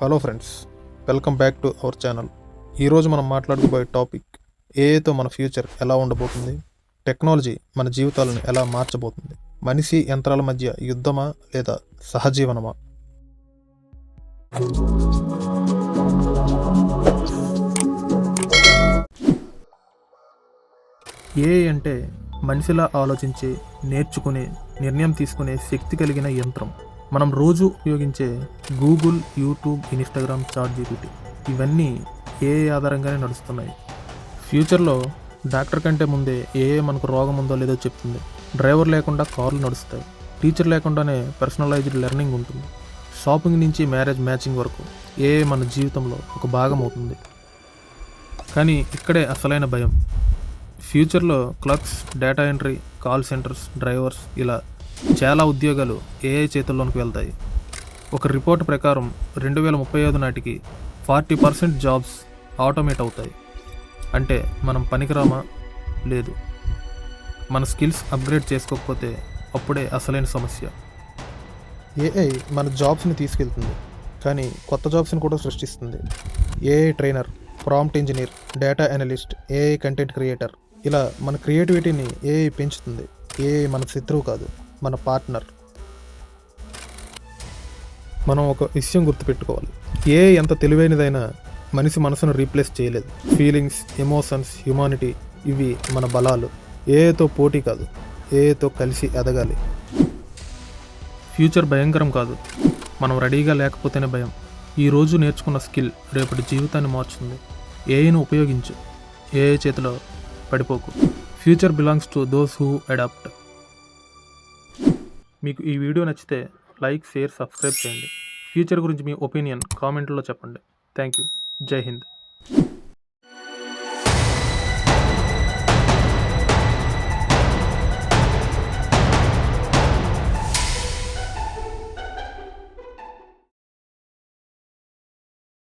Hello friends, welcome back to our channel. ఈరోజు మనం మాట్లాడుకోబోయే topic ఏఐతో మన ఫ్యూచర్ ఎలా ఉండబోతుంది, టెక్నాలజీ మన జీవితాలను ఎలా మార్చబోతుంది, మనిషి యంత్రాల మధ్య యుద్ధమా లేదా సహజీవనమా? ఏఐ అంటే మనిషిలా ఆలోచించే, నేర్చుకునే, నిర్ణయం తీసుకునే శక్తి కలిగిన యంత్రం. మనం రోజు ఉపయోగించే గూగుల్, యూట్యూబ్, ఇన్స్టాగ్రామ్, చాట్‌జీపీటీ ఇవన్నీ ఏఐ ఆధారంగానే నడుస్తున్నాయి. ఫ్యూచర్లో డాక్టర్ కంటే ముందే ఏఐ మనకు రోగం ఉందో లేదో చెప్తుంది. డ్రైవర్ లేకుండా కార్లు నడుస్తాయి. టీచర్ లేకుండానే పర్సనలైజ్డ్ లెర్నింగ్ ఉంటుంది. షాపింగ్ నుంచి మ్యారేజ్ మ్యాచింగ్ వరకు ఏఐ మన జీవితంలో ఒక భాగం అవుతుంది. కానీ ఇక్కడే అసలైన భయం. ఫ్యూచర్లో clerks, data entry, call centres, drivers ఇలా చాలా ఉద్యోగాలు ఏఐ చేతుల్లోకి వెళ్తాయి. ఒక రిపోర్ట్ ప్రకారం 2035 నాటికి 40% జాబ్స్ ఆటోమేట్ అవుతాయి. అంటే మనం పనికిరామా? లేదు. మన స్కిల్స్ అప్గ్రేడ్ చేసుకోకపోతే అప్పుడే అసలైన సమస్య. ఏఐ మన జాబ్స్ని తీసుకెళ్తుంది, కానీ కొత్త జాబ్స్ని కూడా సృష్టిస్తుంది. AI trainer, prompt engineer, data analyst, AI content creator ఇలా మన క్రియేటివిటీని ఏఐ పెంచుతుంది. ఏఐ మన శత్రువు కాదు, మన పార్ట్నర్. మనం ఒక విషయం గుర్తుపెట్టుకోవాలి, ఏఐ ఎంత తెలివైనదైనా మనిషి మనసును రీప్లేస్ చేయలేదు. ఫీలింగ్స్, ఎమోషన్స్, హ్యుమానిటీ ఇవి మన బలాలు. ఏఐతో పోటీ కాదు, ఏఐతో కలిసి ఎదగాలి. ఫ్యూచర్ భయంకరం కాదు, మనం రెడీగా లేకపోతేనే భయం. ఈరోజు నేర్చుకున్న స్కిల్ రేపటి జీవితాన్ని మార్చుతుంది. ఏఐను ఉపయోగించు, ఏఐ చేతిలో పడిపోకు. Future belongs to those who adapt. మీకు ఈ వీడియో నచ్చితే లైక్, షేర్, సబ్స్క్రైబ్ చేయండి. ఫ్యూచర్ గురించి మీ ఒపీనియన్ కామెంట్లో చెప్పండి. Thank you. జై హింద్.